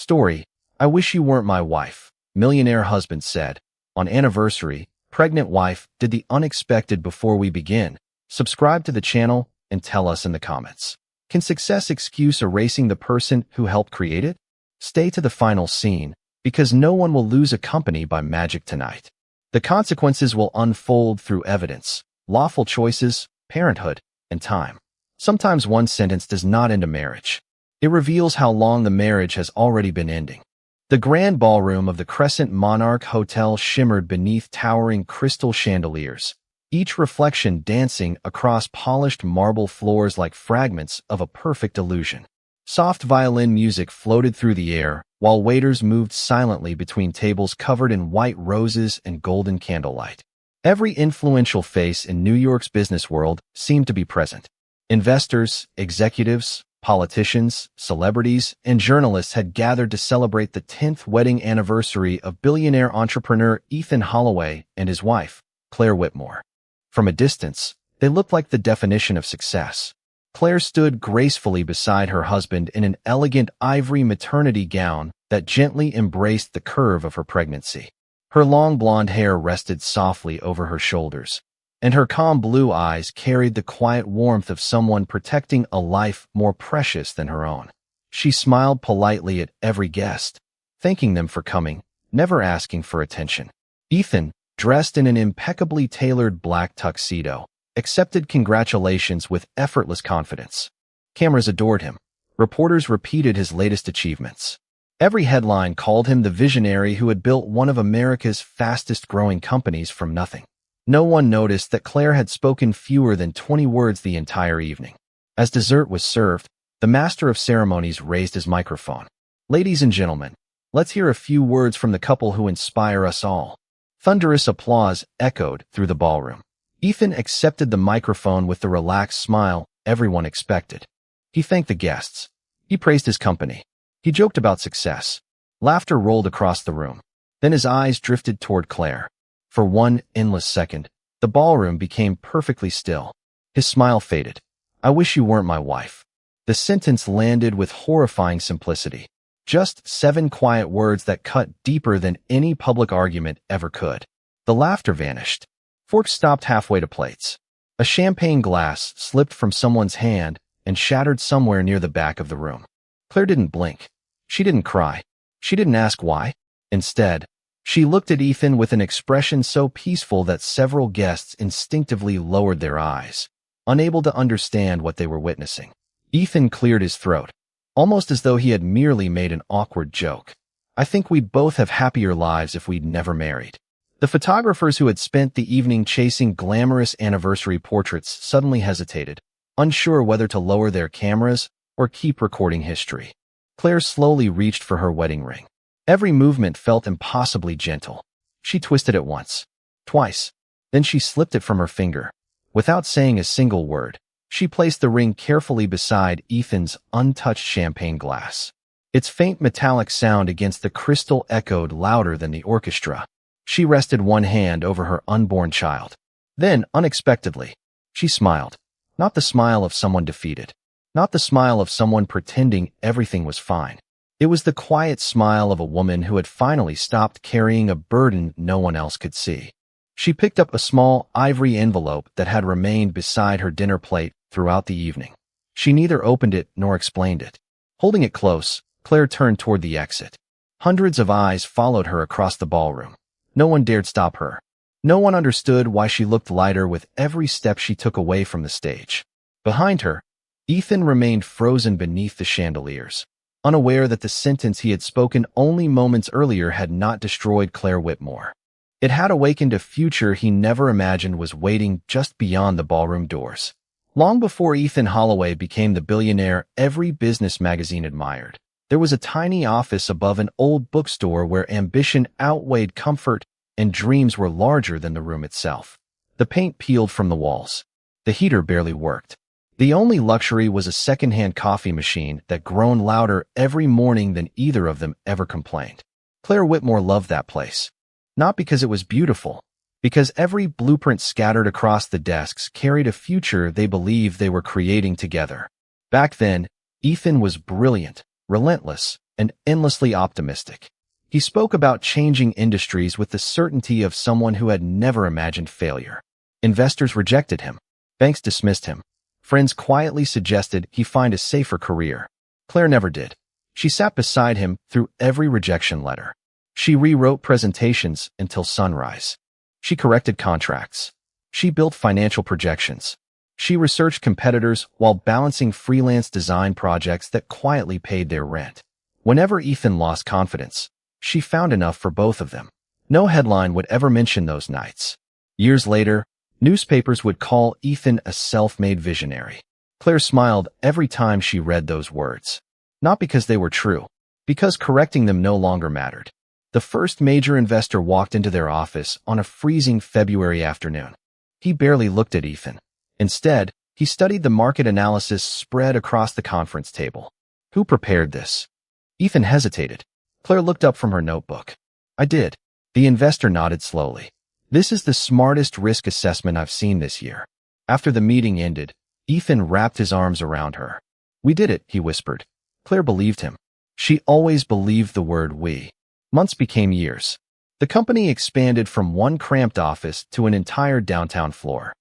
Story: I wish you weren't my wife, millionaire husband said. On anniversary, pregnant wife did the unexpected. Before we begin, subscribe to the channel and tell us in the comments. Can success excuse erasing the person who helped create it? Stay to the final scene, because no one will lose a company by magic tonight. The consequences will unfold through evidence, lawful choices, parenthood, and time. Sometimes one sentence does not end a marriage. It reveals how long the marriage has already been ending. The grand ballroom of the Crescent Monarch Hotel shimmered beneath towering crystal chandeliers, each reflection dancing across polished marble floors like fragments of a perfect illusion. Soft violin music floated through the air, while waiters moved silently between tables covered in white roses and golden candlelight. Every influential face in New York's business world seemed to be present. Investors, executives, politicians, celebrities, and journalists had gathered to celebrate the 10th wedding anniversary of billionaire entrepreneur Ethan Holloway and his wife, Claire Whitmore. From a distance, they looked like the definition of success. Claire stood gracefully beside her husband in an elegant ivory maternity gown that gently embraced the curve of her pregnancy. Her long blonde hair rested softly over her shoulders, and her calm blue eyes carried the quiet warmth of someone protecting a life more precious than her own. She smiled politely at every guest, thanking them for coming, never asking for attention. Ethan, dressed in an impeccably tailored black tuxedo, accepted congratulations with effortless confidence. Cameras adored him. Reporters repeated his latest achievements. Every headline called him the visionary who had built one of America's fastest-growing companies from nothing. No one noticed that Claire had spoken fewer than 20 words the entire evening. As dessert was served, the master of ceremonies raised his microphone. "Ladies and gentlemen, let's hear a few words from the couple who inspire us all." Thunderous applause echoed through the ballroom. Ethan accepted the microphone with the relaxed smile everyone expected. He thanked the guests. He praised his company. He joked about success. Laughter rolled across the room. Then his eyes drifted toward Claire. For one endless second, the ballroom became perfectly still. His smile faded. "I wish you weren't my wife." The sentence landed with horrifying simplicity. Just 7 quiet words that cut deeper than any public argument ever could. The laughter vanished. Forks stopped halfway to plates. A champagne glass slipped from someone's hand and shattered somewhere near the back of the room. Claire didn't blink. She didn't cry. She didn't ask why. Instead, she looked at Ethan with an expression so peaceful that several guests instinctively lowered their eyes, unable to understand what they were witnessing. Ethan cleared his throat, almost as though he had merely made an awkward joke. "I think we'd both have happier lives if we'd never married." The photographers who had spent the evening chasing glamorous anniversary portraits suddenly hesitated, unsure whether to lower their cameras or keep recording history. Claire slowly reached for her wedding ring. Every movement felt impossibly gentle. She twisted it once, twice, then she slipped it from her finger. Without saying a single word, she placed the ring carefully beside Ethan's untouched champagne glass. Its faint metallic sound against the crystal echoed louder than the orchestra. She rested one hand over her unborn child. Then, unexpectedly, she smiled. Not the smile of someone defeated. Not the smile of someone pretending everything was fine. It was the quiet smile of a woman who had finally stopped carrying a burden no one else could see. She picked up a small ivory envelope that had remained beside her dinner plate throughout the evening. She neither opened it nor explained it. Holding it close, Claire turned toward the exit. Hundreds of eyes followed her across the ballroom. No one dared stop her. No one understood why she looked lighter with every step she took away from the stage. Behind her, Ethan remained frozen beneath the chandeliers, unaware that the sentence he had spoken only moments earlier had not destroyed Claire Whitmore. It had awakened a future he never imagined was waiting just beyond the ballroom doors. Long before Ethan Holloway became the billionaire every business magazine admired, there was a tiny office above an old bookstore where ambition outweighed comfort and dreams were larger than the room itself. The paint peeled from the walls. The heater barely worked. The only luxury was a second-hand coffee machine that groaned louder every morning than either of them ever complained. Claire Whitmore loved that place. Not because it was beautiful, because every blueprint scattered across the desks carried a future they believed they were creating together. Back then, Ethan was brilliant, relentless, and endlessly optimistic. He spoke about changing industries with the certainty of someone who had never imagined failure. Investors rejected him. Banks dismissed him. Friends quietly suggested he find a safer career. Claire never did. She sat beside him through every rejection letter. She rewrote presentations until sunrise. She corrected contracts. She built financial projections. She researched competitors while balancing freelance design projects that quietly paid their rent. Whenever Ethan lost confidence, she found enough for both of them. No headline would ever mention those nights. Years later, newspapers would call Ethan a self-made visionary. Claire smiled every time she read those words. Not because they were true, because correcting them no longer mattered. The first major investor walked into their office on a freezing February afternoon. He barely looked at Ethan. Instead, he studied the market analysis spread across the conference table. Who prepared this? Ethan hesitated. Claire looked up from her notebook. I did. The investor nodded slowly. This is the smartest risk assessment I've seen this year. After the meeting ended, Ethan wrapped his arms around her. We did it, he whispered. Claire believed him. She always believed the word we. Months became years. The company expanded from one cramped office to an entire downtown floor.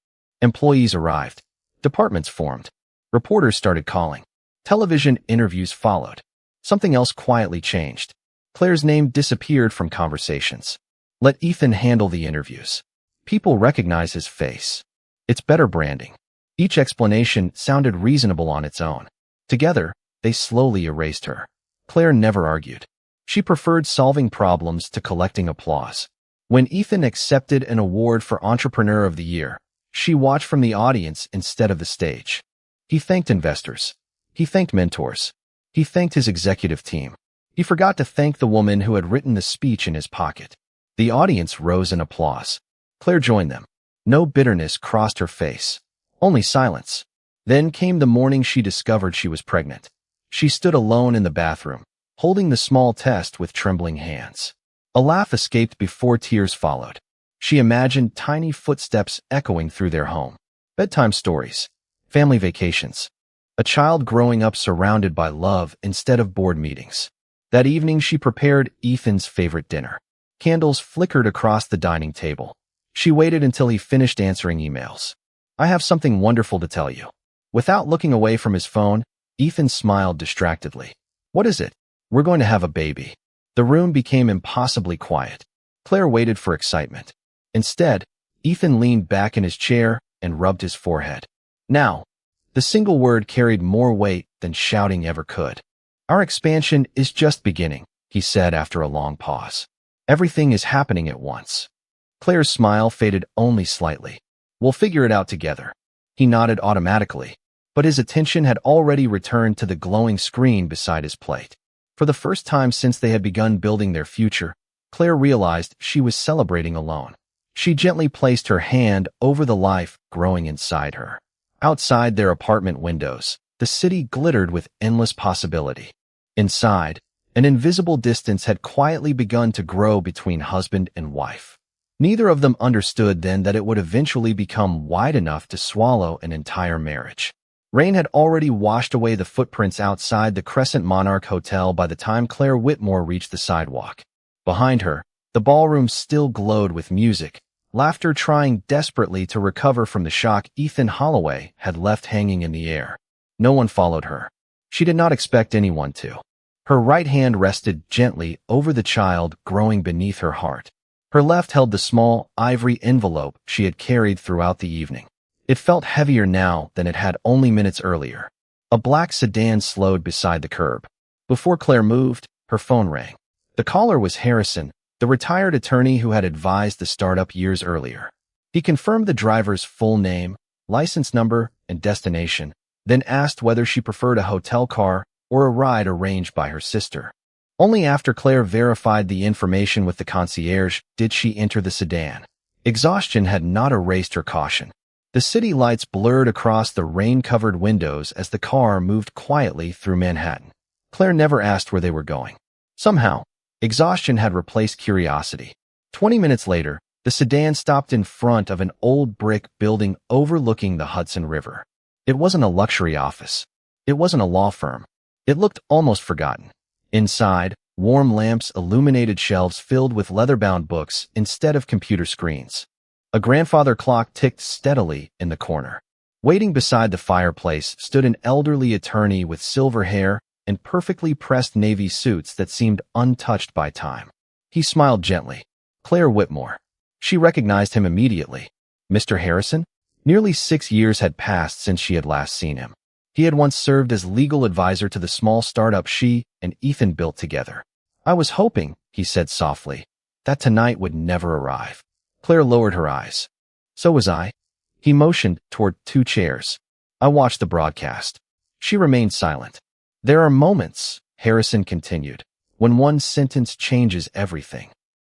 Employees arrived. Departments formed. Reporters started calling. Television interviews followed. Something else quietly changed. Claire's name disappeared from conversations. Let Ethan handle the interviews. People recognize his face. It's better branding. Each explanation sounded reasonable on its own. Together, they slowly erased her. Claire never argued. She preferred solving problems to collecting applause. When Ethan accepted an award for Entrepreneur of the Year, she watched from the audience instead of the stage. He thanked investors. He thanked mentors. He thanked his executive team. He forgot to thank the woman who had written the speech in his pocket. The audience rose in applause. Claire joined them. No bitterness crossed her face. Only silence. Then came the morning she discovered she was pregnant. She stood alone in the bathroom, holding the small test with trembling hands. A laugh escaped before tears followed. She imagined tiny footsteps echoing through their home. Bedtime stories. Family vacations. A child growing up surrounded by love instead of board meetings. That evening she prepared Ethan's favorite dinner. Candles flickered across the dining table. She waited until he finished answering emails. I have something wonderful to tell you. Without looking away from his phone, Ethan smiled distractedly. What is it? We're going to have a baby. The room became impossibly quiet. Claire waited for excitement. Instead, Ethan leaned back in his chair and rubbed his forehead. Now, the single word carried more weight than shouting ever could. Our expansion is just beginning, he said after a long pause. Everything is happening at once. Claire's smile faded only slightly. We'll figure it out together. He nodded automatically, but his attention had already returned to the glowing screen beside his plate. For the first time since they had begun building their future, Claire realized she was celebrating alone. She gently placed her hand over the life growing inside her. Outside their apartment windows, the city glittered with endless possibility. Inside, an invisible distance had quietly begun to grow between husband and wife. Neither of them understood then that it would eventually become wide enough to swallow an entire marriage. Rain had already washed away the footprints outside the Crescent Monarch Hotel by the time Claire Whitmore reached the sidewalk. Behind her, the ballroom still glowed with music, laughter trying desperately to recover from the shock Ethan Holloway had left hanging in the air. No one followed her. She did not expect anyone to. Her right hand rested gently over the child growing beneath her heart. Her left held the small, ivory envelope she had carried throughout the evening. It felt heavier now than it had only minutes earlier. A black sedan slowed beside the curb. Before Claire moved, her phone rang. The caller was Harrison, the retired attorney who had advised the startup years earlier. He confirmed the driver's full name, license number, and destination, then asked whether she preferred a hotel car or a ride arranged by her sister. Only after Claire verified the information with the concierge did she enter the sedan. Exhaustion had not erased her caution. The city lights blurred across the rain-covered windows as the car moved quietly through Manhattan. Claire never asked where they were going. Somehow, exhaustion had replaced curiosity. 20 minutes later, the sedan stopped in front of an old brick building overlooking the Hudson River. It wasn't a luxury office. It wasn't a law firm. It looked almost forgotten. Inside, warm lamps illuminated shelves filled with leather-bound books instead of computer screens. A grandfather clock ticked steadily in the corner. Waiting beside the fireplace stood an elderly attorney with silver hair and perfectly pressed navy suits that seemed untouched by time. He smiled gently. Claire Whitmore. She recognized him immediately. Mr. Harrison? Nearly 6 years had passed since she had last seen him. He had once served as legal advisor to the small startup she and Ethan built together. I was hoping, he said softly, that tonight would never arrive. Claire lowered her eyes. So was I. He motioned toward 2 chairs. I watched the broadcast. She remained silent. There are moments, Harrison continued, when one sentence changes everything.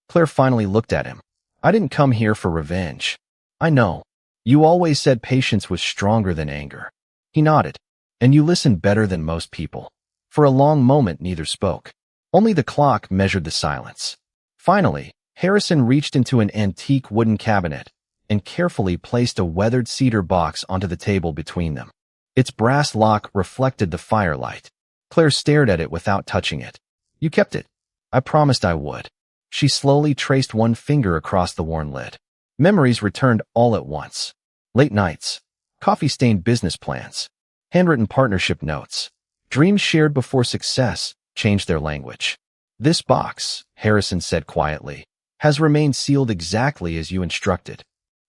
Claire finally looked at him. I didn't come here for revenge. I know. You always said patience was stronger than anger. He nodded. And you listened better than most people. For a long moment, neither spoke. Only the clock measured the silence. Finally, Harrison reached into an antique wooden cabinet and carefully placed a weathered cedar box onto the table between them. Its brass lock reflected the firelight. Claire stared at it without touching it. You kept it. I promised I would. She slowly traced one finger across the worn lid. Memories returned all at once. Late nights, coffee-stained business plans, handwritten partnership notes, dreams shared before success changed their language. This box, Harrison said quietly, has remained sealed exactly as you instructed.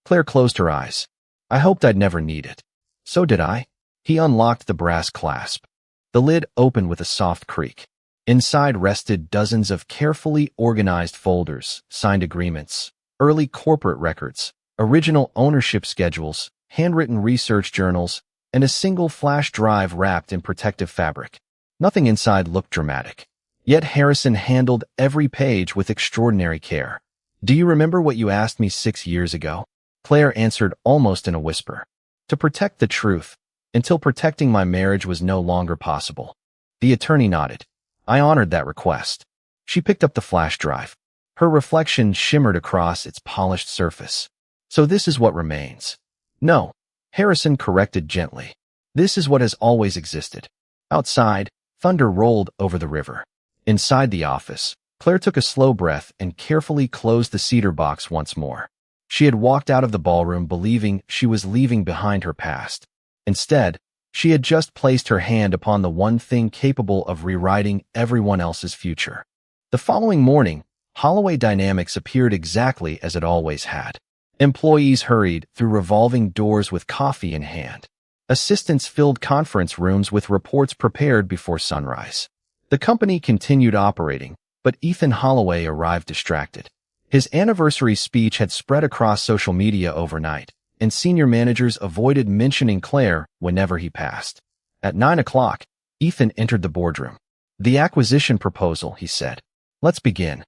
Claire closed her eyes. I hoped I'd never need it. So did I. He unlocked the brass clasp. The lid opened with a soft creak. Inside rested dozens of carefully organized folders, signed agreements, early corporate records, original ownership schedules, handwritten research journals, and a single flash drive wrapped in protective fabric. Nothing inside looked dramatic. Yet Harrison handled every page with extraordinary care. Do you remember what you asked me 6 years ago? Claire answered almost in a whisper. To protect the truth, until protecting my marriage was no longer possible. The attorney nodded. I honored that request. She picked up the flash drive. Her reflection shimmered across its polished surface. So this is what remains. No, Harrison corrected gently. This is what has always existed. Outside, thunder rolled over the river. Inside the office, Claire took a slow breath and carefully closed the cedar box once more. She had walked out of the ballroom believing she was leaving behind her past. Instead, she had just placed her hand upon the one thing capable of rewriting everyone else's future. The following morning, Holloway Dynamics appeared exactly as it always had. Employees hurried through revolving doors with coffee in hand. Assistants filled conference rooms with reports prepared before sunrise. The company continued operating, but Ethan Holloway arrived distracted. His anniversary speech had spread across social media overnight, and senior managers avoided mentioning Claire whenever he passed. At 9 o'clock, Ethan entered the boardroom. The acquisition proposal, he said. Let's begin.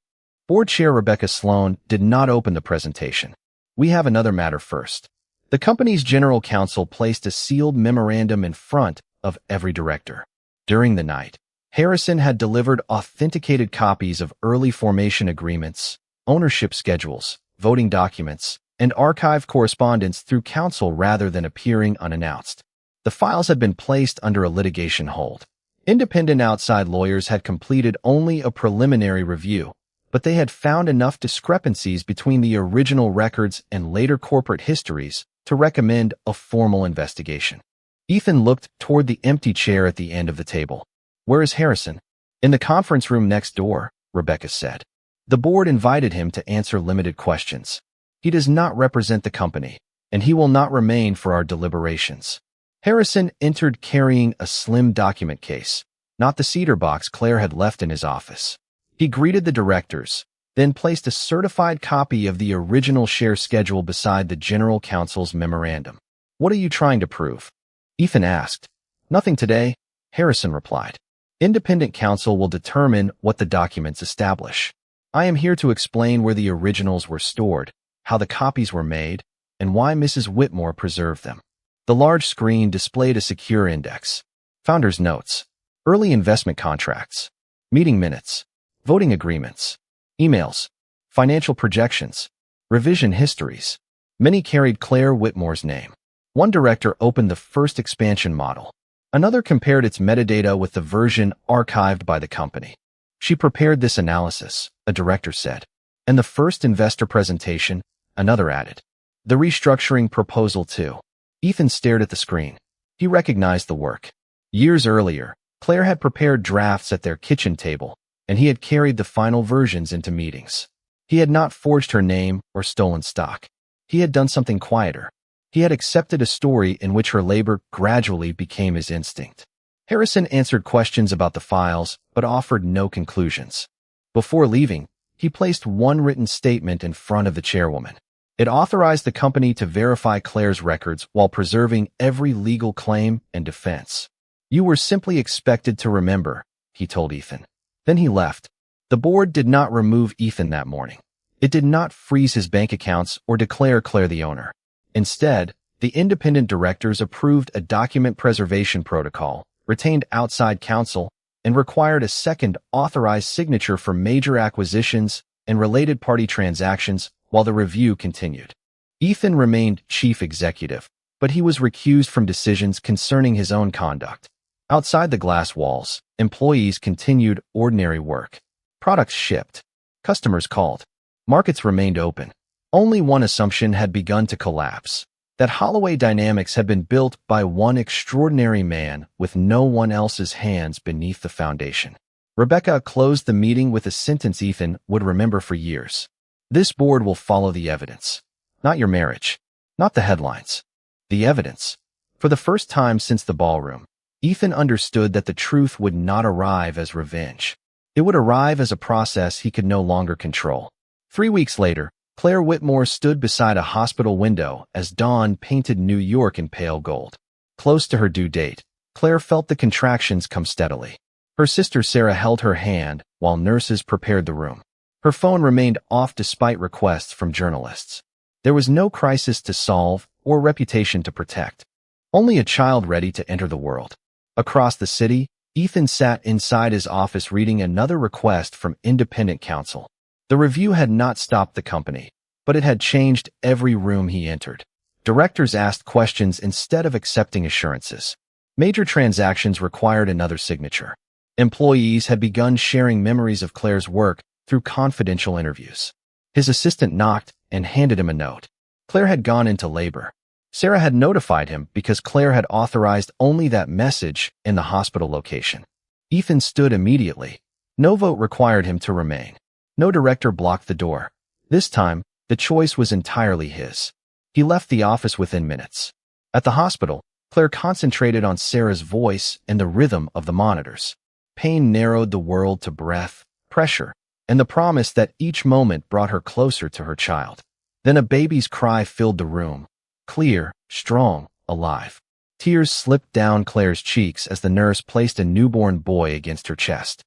Board Chair Rebecca Sloan did not open the presentation. We have another matter first. The company's general counsel placed a sealed memorandum in front of every director. During the night, Harrison had delivered authenticated copies of early formation agreements, ownership schedules, voting documents, and archived correspondence through counsel rather than appearing unannounced. The files had been placed under a litigation hold. Independent outside lawyers had completed only a preliminary review, but they had found enough discrepancies between the original records and later corporate histories to recommend a formal investigation. Ethan looked toward the empty chair at the end of the table. Where is Harrison? In the conference room next door, Rebecca said. The board invited him to answer limited questions. He does not represent the company, and he will not remain for our deliberations. Harrison entered carrying a slim document case, not the cedar box Claire had left in his office. He greeted the directors, then placed a certified copy of the original share schedule beside the general counsel's memorandum. What are you trying to prove? Ethan asked. Nothing today, Harrison replied. Independent counsel will determine what the documents establish. I am here to explain where the originals were stored, how the copies were made, and why Mrs. Whitmore preserved them. The large screen displayed a secure index. Founder's notes, early investment contracts, meeting minutes, voting agreements, emails, financial projections, revision histories. Many carried Claire Whitmore's name. One director opened the first expansion model. Another compared its metadata with the version archived by the company. She prepared this analysis, a director said. And the first investor presentation, another added. The restructuring proposal too. Ethan stared at the screen. He recognized the work. Years earlier, Claire had prepared drafts at their kitchen table, and he had carried the final versions into meetings. He had not forged her name or stolen stock. He had done something quieter. He had accepted a story in which her labor gradually became his instinct. Harrison answered questions about the files, but offered no conclusions. Before leaving, he placed one written statement in front of the chairwoman. It authorized the company to verify Claire's records while preserving every legal claim and defense. You were simply expected to remember, he told Ethan. Then he left. The board did not remove Ethan that morning. It did not freeze his bank accounts or declare Claire the owner. Instead, the independent directors approved a document preservation protocol, retained outside counsel, and required a second authorized signature for major acquisitions and related party transactions while the review continued. Ethan remained chief executive, but he was recused from decisions concerning his own conduct. Outside the glass walls, employees continued ordinary work. Products shipped. Customers called. Markets remained open. Only one assumption had begun to collapse, that Holloway Dynamics had been built by one extraordinary man with no one else's hands beneath the foundation. Rebecca closed the meeting with a sentence Ethan would remember for years. This board will follow the evidence. Not your marriage. Not the headlines. The evidence. For the first time since the ballroom, Ethan understood that the truth would not arrive as revenge. It would arrive as a process he could no longer control. 3 weeks later, Claire Whitmore stood beside a hospital window as dawn painted New York in pale gold. Close to her due date, Claire felt the contractions come steadily. Her sister Sarah held her hand while nurses prepared the room. Her phone remained off despite requests from journalists. There was no crisis to solve or reputation to protect. Only a child ready to enter the world. Across the city, Ethan sat inside his office reading another request from independent counsel. The review had not stopped the company, but it had changed every room he entered. Directors asked questions instead of accepting assurances. Major transactions required another signature. Employees had begun sharing memories of Claire's work through confidential interviews. His assistant knocked and handed him a note. Claire had gone into labor. Sarah had notified him because Claire had authorized only that message in the hospital location. Ethan stood immediately. No vote required him to remain. No director blocked the door. This time, the choice was entirely his. He left the office within minutes. At the hospital, Claire concentrated on Sarah's voice and the rhythm of the monitors. Pain narrowed the world to breath, pressure, and the promise that each moment brought her closer to her child. Then a baby's cry filled the room. Clear, strong, alive. Tears slipped down Claire's cheeks as the nurse placed a newborn boy against her chest.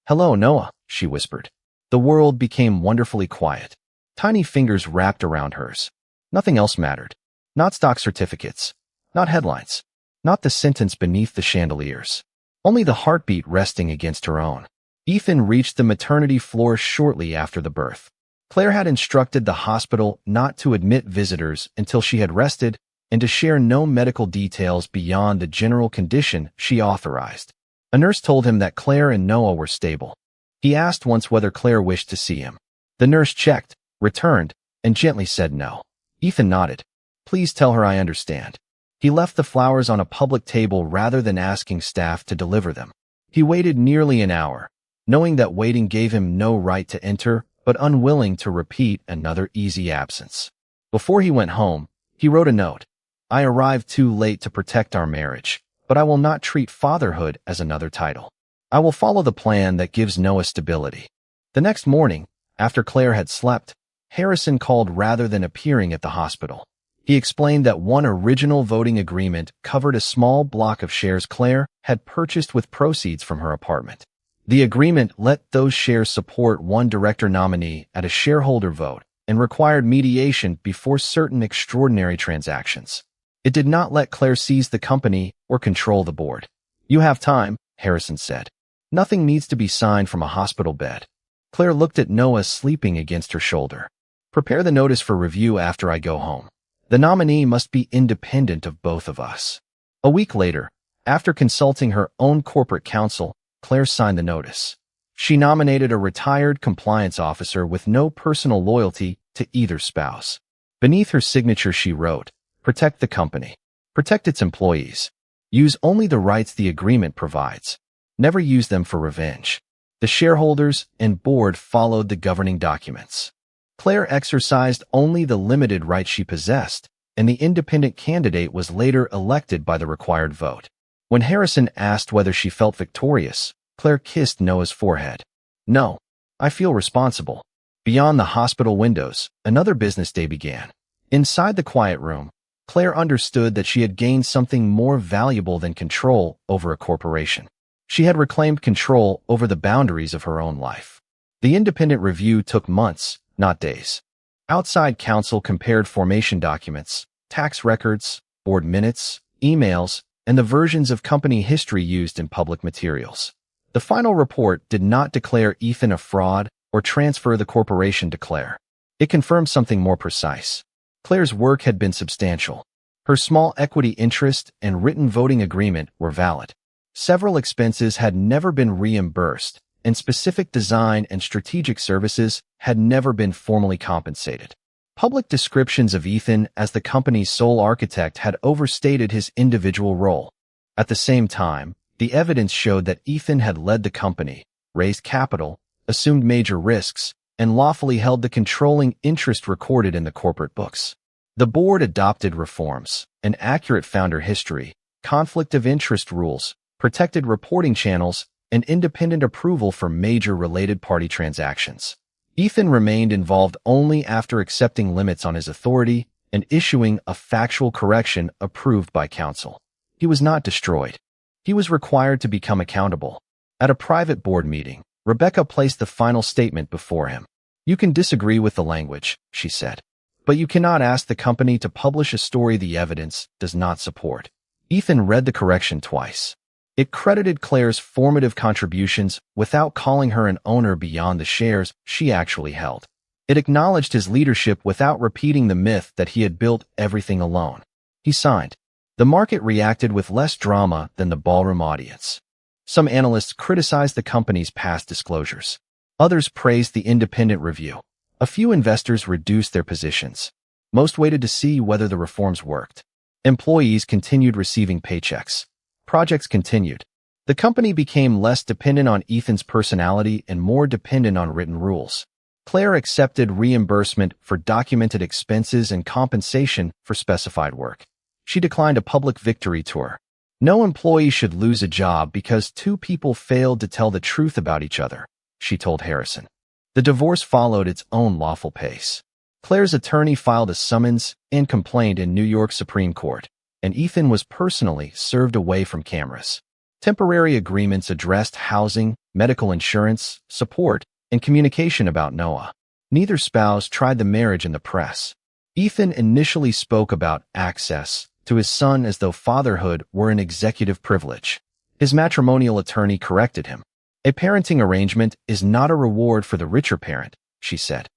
"Hello, Noah," she whispered. The world became wonderfully quiet. Tiny fingers wrapped around hers. Nothing else mattered. Not stock certificates. Not headlines. Not the sentence beneath the chandeliers. Only the heartbeat resting against her own. Ethan reached the maternity floor shortly after the birth. Claire had instructed the hospital not to admit visitors until she had rested and to share no medical details beyond the general condition she authorized. A nurse told him that Claire and Noah were stable. He asked once whether Claire wished to see him. The nurse checked, returned, and gently said no. Ethan nodded. "Please tell her I understand." He left the flowers on a public table rather than asking staff to deliver them. He waited nearly an hour, knowing that waiting gave him no right to enter, but unwilling to repeat another easy absence. Before he went home, he wrote a note. "I arrived too late to protect our marriage, but I will not treat fatherhood as another title. I will follow the plan that gives Noah stability." The next morning, after Claire had slept, Harrison called rather than appearing at the hospital. He explained that one original voting agreement covered a small block of shares Claire had purchased with proceeds from her apartment. The agreement let those shares support one director nominee at a shareholder vote and required mediation before certain extraordinary transactions. It did not let Claire seize the company or control the board. "You have time," Harrison said. "Nothing needs to be signed from a hospital bed." Claire looked at Noah sleeping against her shoulder. "Prepare the notice for review after I go home. The nominee must be independent of both of us." A week later, after consulting her own corporate counsel, Claire signed the notice. She nominated a retired compliance officer with no personal loyalty to either spouse. Beneath her signature she wrote, "Protect the company. Protect its employees. Use only the rights the agreement provides. Never use them for revenge." The shareholders and board followed the governing documents. Claire exercised only the limited rights she possessed, and the independent candidate was later elected by the required vote. When Harrison asked whether she felt victorious, Claire kissed Noah's forehead. "No, I feel responsible." Beyond the hospital windows, another business day began. Inside the quiet room, Claire understood that she had gained something more valuable than control over a corporation. She had reclaimed control over the boundaries of her own life. The independent review took months, not days. Outside counsel compared formation documents, tax records, board minutes, emails, and the versions of company history used in public materials. The final report did not declare Ethan a fraud or transfer the corporation to Claire. It confirmed something more precise. Claire's work had been substantial. Her small equity interest and written voting agreement were valid. Several expenses had never been reimbursed, and specific design and strategic services had never been formally compensated. Public descriptions of Ethan as the company's sole architect had overstated his individual role. At the same time, the evidence showed that Ethan had led the company, raised capital, assumed major risks, and lawfully held the controlling interest recorded in the corporate books. The board adopted reforms, an accurate founder history, conflict of interest rules, protected reporting channels, and independent approval for major related party transactions. Ethan remained involved only after accepting limits on his authority and issuing a factual correction approved by counsel. He was not destroyed. He was required to become accountable. At a private board meeting, Rebecca placed the final statement before him. "You can disagree with the language," she said, "but you cannot ask the company to publish a story the evidence does not support." Ethan read the correction twice. It credited Claire's formative contributions without calling her an owner beyond the shares she actually held. It acknowledged his leadership without repeating the myth that he had built everything alone. He signed. The market reacted with less drama than the ballroom audience. Some analysts criticized the company's past disclosures. Others praised the independent review. A few investors reduced their positions. Most waited to see whether the reforms worked. Employees continued receiving paychecks. Projects continued. The company became less dependent on Ethan's personality and more dependent on written rules. Claire accepted reimbursement for documented expenses and compensation for specified work. She declined a public victory tour. No employee should lose a job because two people failed to tell the truth about each other, she told Harrison. The divorce followed its own lawful pace. Claire's attorney filed a summons and complaint in New York Supreme Court, and Ethan was personally served away from cameras. Temporary agreements addressed housing, medical insurance, support, and communication about Noah. Neither spouse tried the marriage in the press. Ethan initially spoke about access to his son as though fatherhood were an executive privilege. His matrimonial attorney corrected him. "A parenting arrangement is not a reward for the richer parent," she said.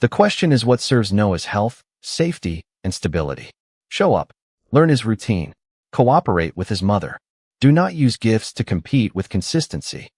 "The question is what serves Noah's health, safety, and stability. Show up. Learn his routine. Cooperate with his mother. Do not use gifts to compete with consistency."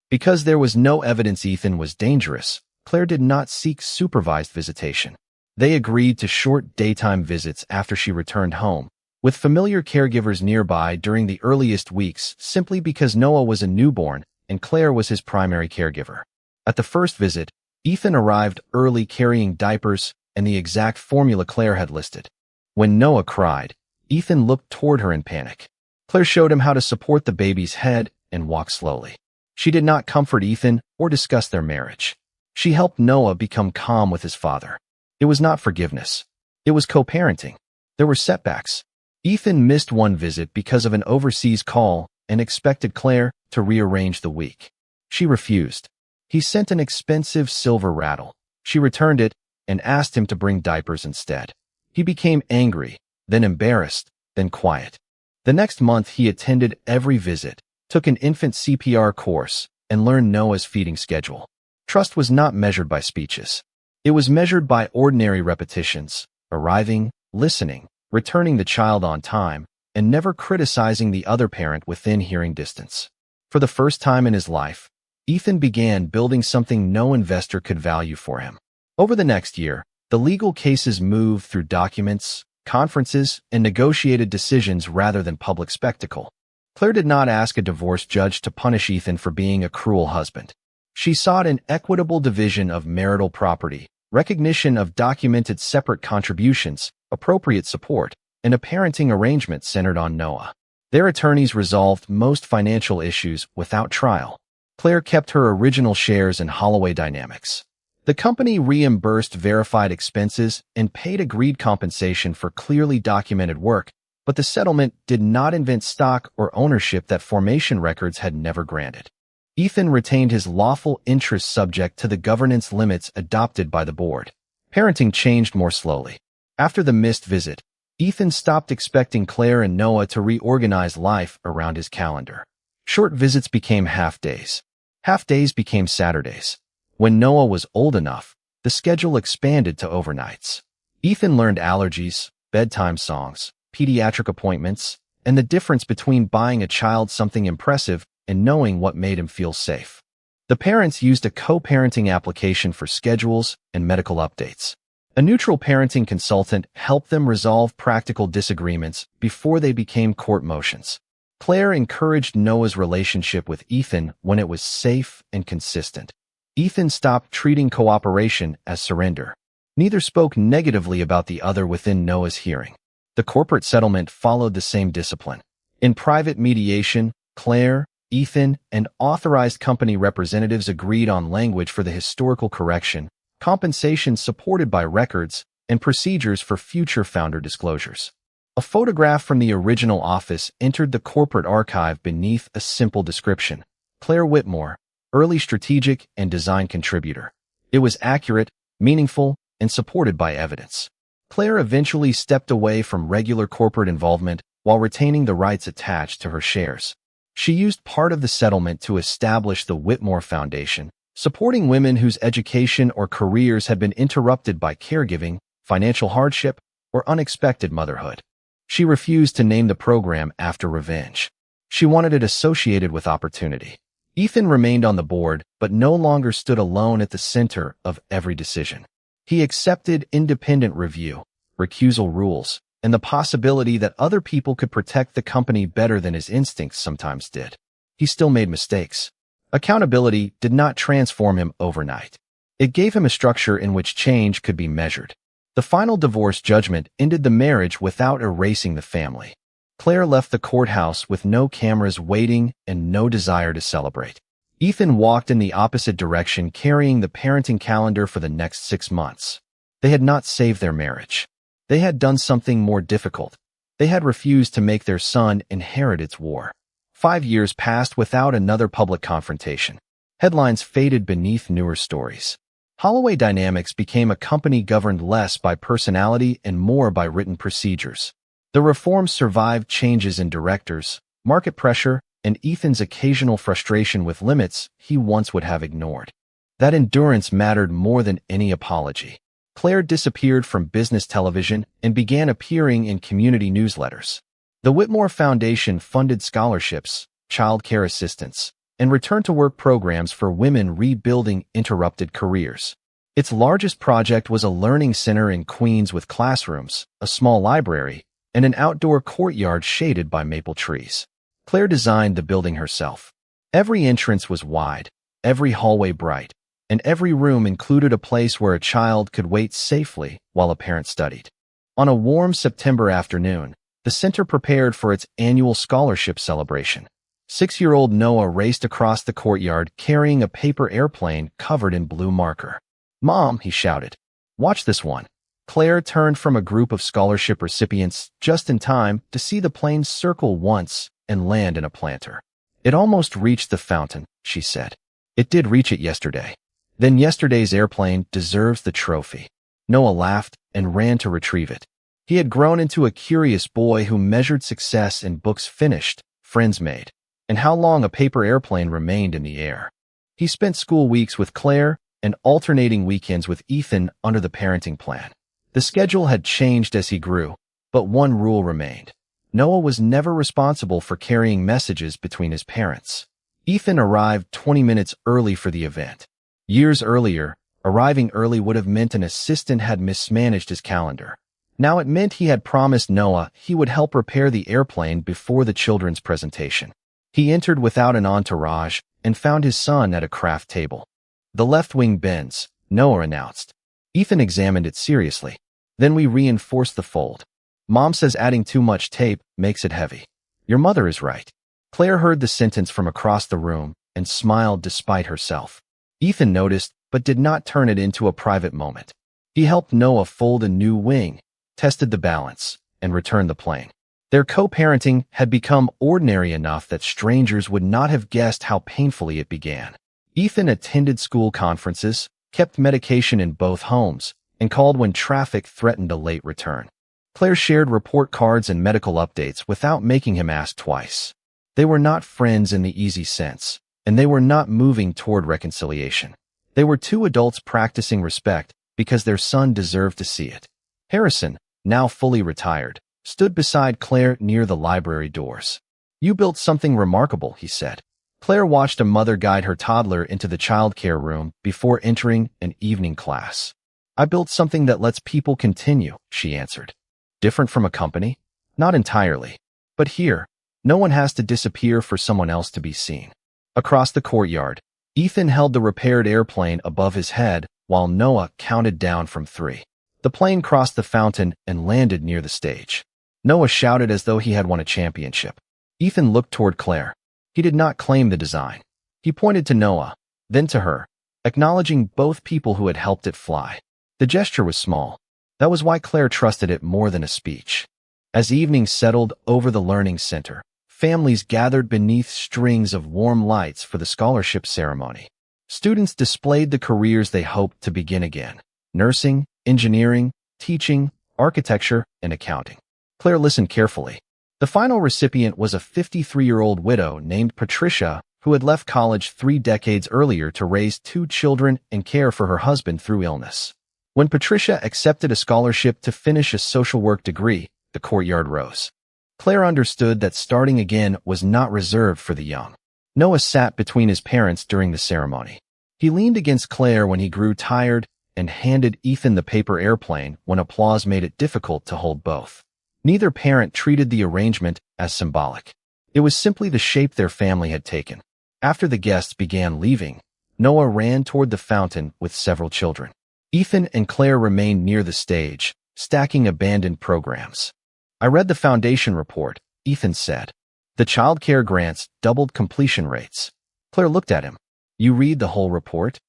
Because there was no evidence Ethan was dangerous, Claire did not seek supervised visitation. They agreed to short daytime visits after she returned home, with familiar caregivers nearby during the earliest weeks simply because Noah was a newborn and Claire was his primary caregiver. At the first visit, Ethan arrived early carrying diapers and the exact formula Claire had listed. When Noah cried, Ethan looked toward her in panic. Claire showed him how to support the baby's head and walk slowly. She did not comfort Ethan or discuss their marriage. She helped Noah become calm with his father. It was not forgiveness. It was co-parenting. There were setbacks. Ethan missed one visit because of an overseas call and expected Claire to rearrange the week. She refused. He sent an expensive silver rattle. She returned it and asked him to bring diapers instead. He became angry, then embarrassed, then quiet. The next month he attended every visit, took an infant CPR course, and learned Noah's feeding schedule. Trust was not measured by speeches. It was measured by ordinary repetitions, arriving, listening, returning the child on time, and never criticizing the other parent within hearing distance. For the first time in his life, Ethan began building something no investor could value for him. Over the next year, the legal cases moved through documents, conferences, and negotiated decisions rather than public spectacle. Claire did not ask a divorce judge to punish Ethan for being a cruel husband. She sought an equitable division of marital property, recognition of documented separate contributions, appropriate support, and a parenting arrangement centered on Noah. Their attorneys resolved most financial issues without trial. Claire kept her original shares in Holloway Dynamics. The company reimbursed verified expenses and paid agreed compensation for clearly documented work, but the settlement did not invent stock or ownership that formation records had never granted. Ethan retained his lawful interests subject to the governance limits adopted by the board. Parenting changed more slowly. After the missed visit, Ethan stopped expecting Claire and Noah to reorganize life around his calendar. Short visits became half-days. Half-days became Saturdays. When Noah was old enough, the schedule expanded to overnights. Ethan learned allergies, bedtime songs, pediatric appointments, and the difference between buying a child something impressive and knowing what made him feel safe. The parents used a co-parenting application for schedules and medical updates. A neutral parenting consultant helped them resolve practical disagreements before they became court motions. Claire encouraged Noah's relationship with Ethan when it was safe and consistent. Ethan stopped treating cooperation as surrender. Neither spoke negatively about the other within Noah's hearing. The corporate settlement followed the same discipline. In private mediation, Claire, Ethan, and authorized company representatives agreed on language for the historical correction, compensation supported by records, and procedures for future founder disclosures. A photograph from the original office entered the corporate archive beneath a simple description. Claire Whitmore, early strategic and design contributor. It was accurate, meaningful, and supported by evidence. Claire eventually stepped away from regular corporate involvement while retaining the rights attached to her shares. She used part of the settlement to establish the Whitmore Foundation, supporting women whose education or careers had been interrupted by caregiving, financial hardship, or unexpected motherhood. She refused to name the program after revenge. She wanted it associated with opportunity. Ethan remained on the board, but no longer stood alone at the center of every decision. He accepted independent review, recusal rules, and the possibility that other people could protect the company better than his instincts sometimes did. He still made mistakes. Accountability did not transform him overnight. It gave him a structure in which change could be measured. The final divorce judgment ended the marriage without erasing the family. Claire left the courthouse with no cameras waiting and no desire to celebrate. Ethan walked in the opposite direction, carrying the parenting calendar for the next 6 months. They had not saved their marriage. They had done something more difficult. They had refused to make their son inherit its war. 5 years passed without another public confrontation. Headlines faded beneath newer stories. Holloway Dynamics became a company governed less by personality and more by written procedures. The reforms survived changes in directors, market pressure, and Ethan's occasional frustration with limits he once would have ignored. That endurance mattered more than any apology. Claire disappeared from business television and began appearing in community newsletters. The Whitmore Foundation funded scholarships, child care assistance, and return-to-work programs for women rebuilding interrupted careers. Its largest project was a learning center in Queens with classrooms, a small library, and an outdoor courtyard shaded by maple trees. Claire designed the building herself. Every entrance was wide, every hallway bright, and every room included a place where a child could wait safely while a parent studied. On a warm September afternoon, the center prepared for its annual scholarship celebration. 6-year-old Noah raced across the courtyard carrying a paper airplane covered in blue marker. "Mom," he shouted, "watch this one." Claire turned from a group of scholarship recipients just in time to see the plane circle once and land in a planter. "It almost reached the fountain," she said. "It did reach it yesterday. Then yesterday's airplane deserves the trophy." Noah laughed and ran to retrieve it. He had grown into a curious boy who measured success in books finished, friends made, and how long a paper airplane remained in the air. He spent school weeks with Claire and alternating weekends with Ethan under the parenting plan. The schedule had changed as he grew, but one rule remained. Noah was never responsible for carrying messages between his parents. Ethan arrived 20 minutes early for the event. Years earlier, arriving early would have meant an assistant had mismanaged his calendar. Now it meant he had promised Noah he would help repair the airplane before the children's presentation. He entered without an entourage and found his son at a craft table. "The left wing bends," Noah announced. Ethan examined it seriously. "Then we reinforced the fold. Mom says adding too much tape makes it heavy." "Your mother is right." Claire heard the sentence from across the room and smiled despite herself. Ethan noticed, but did not turn it into a private moment. He helped Noah fold a new wing, tested the balance, and returned the plane. Their co-parenting had become ordinary enough that strangers would not have guessed how painfully it began. Ethan attended school conferences, kept medication in both homes, and called when traffic threatened a late return. Claire shared report cards and medical updates without making him ask twice. They were not friends in the easy sense, and they were not moving toward reconciliation. They were two adults practicing respect because their son deserved to see it. Harrison, now fully retired, stood beside Claire near the library doors. "You built something remarkable," he said. Claire watched a mother guide her toddler into the childcare room before entering an evening class. "I built something that lets people continue," she answered. "Different from a company?" "Not entirely. But here, no one has to disappear for someone else to be seen." Across the courtyard, Ethan held the repaired airplane above his head while Noah counted down from 3. The plane crossed the fountain and landed near the stage. Noah shouted as though he had won a championship. Ethan looked toward Claire. He did not claim the design. He pointed to Noah, then to her, acknowledging both people who had helped it fly. The gesture was small. That was why Claire trusted it more than a speech. As evening settled over the learning center, families gathered beneath strings of warm lights for the scholarship ceremony. Students displayed the careers they hoped to begin again: nursing, engineering, teaching, architecture, and accounting. Claire listened carefully. The final recipient was a 53-year-old widow named Patricia who had left college 3 decades earlier to raise 2 children and care for her husband through illness. When Patricia accepted a scholarship to finish a social work degree, the courtyard rose. Claire understood that starting again was not reserved for the young. Noah sat between his parents during the ceremony. He leaned against Claire when he grew tired and handed Ethan the paper airplane when applause made it difficult to hold both. Neither parent treated the arrangement as symbolic. It was simply the shape their family had taken. After the guests began leaving, Noah ran toward the fountain with several children. Ethan and Claire remained near the stage, stacking abandoned programs. "I read the foundation report," Ethan said. "The child care grants doubled completion rates." Claire looked at him. "You read the whole report?"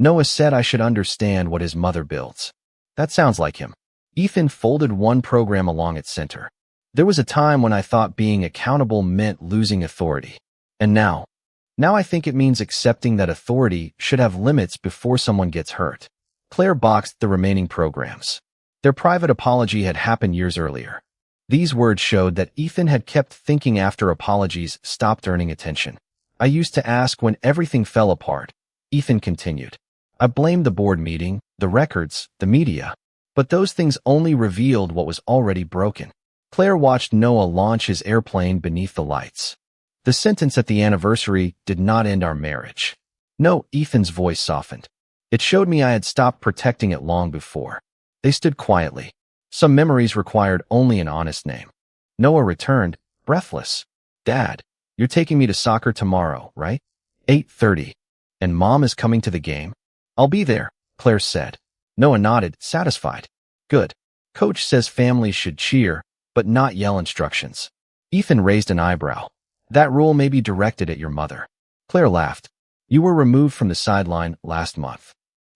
Noah said I should understand what his mother builds. That sounds like him. Ethan folded one program along its center. "There was a time when I thought being accountable meant losing authority. And now I think it means accepting that authority should have limits before someone gets hurt." Claire boxed the remaining programs. Their private apology had happened years earlier. These words showed that Ethan had kept thinking after apologies stopped earning attention. "I used to ask when everything fell apart," Ethan continued. "I blamed the board meeting, the records, the media. But those things only revealed what was already broken." Claire watched Noah launch his airplane beneath the lights. "The sentence at the anniversary did not end our marriage." "No," Ethan's voice softened. "It showed me I had stopped protecting it long before." They stood quietly. Some memories required only an honest name. Noah returned, breathless. "Dad, you're taking me to soccer tomorrow, right?" 8:30. "And Mom is coming to the game?" "I'll be there," Claire said. Noah nodded, satisfied. "Good. Coach says families should cheer, but not yell instructions." Ethan raised an eyebrow. "That rule may be directed at your mother." Claire laughed. "You were removed from the sideline last month."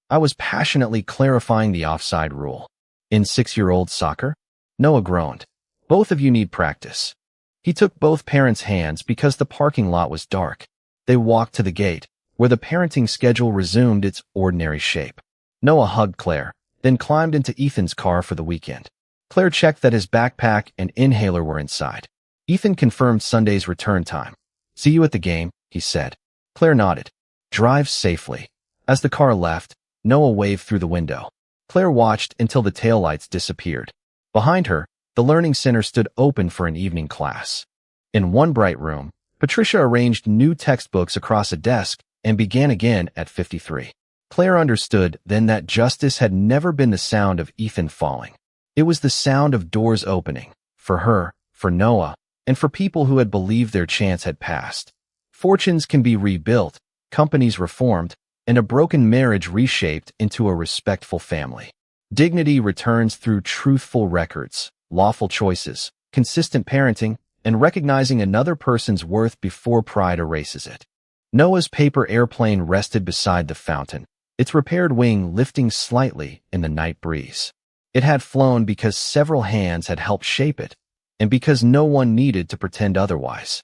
I was passionately clarifying the offside rule. "In 6-year-old soccer?" Noah groaned. "Both of you need practice." He took both parents' hands because the parking lot was dark. They walked to the gate, where the parenting schedule resumed its ordinary shape. Noah hugged Claire, then climbed into Ethan's car for the weekend. Claire checked that his backpack and inhaler were inside. Ethan confirmed Sunday's return time. "See you at the game," he said. Claire nodded. "Drive safely." As the car left, Noah waved through the window. Claire watched until the taillights disappeared. Behind her, the learning center stood open for an evening class. In one bright room, Patricia arranged new textbooks across a desk and began again at 53. Claire understood then that justice had never been the sound of Ethan falling. It was the sound of doors opening, for her, for Noah, and for people who had believed their chance had passed. Fortunes can be rebuilt, companies reformed, and a broken marriage reshaped into a respectful family. Dignity returns through truthful records, lawful choices, consistent parenting, and recognizing another person's worth before pride erases it. Noah's paper airplane rested beside the fountain, its repaired wing lifting slightly in the night breeze. It had flown because several hands had helped shape it, and because no one needed to pretend otherwise.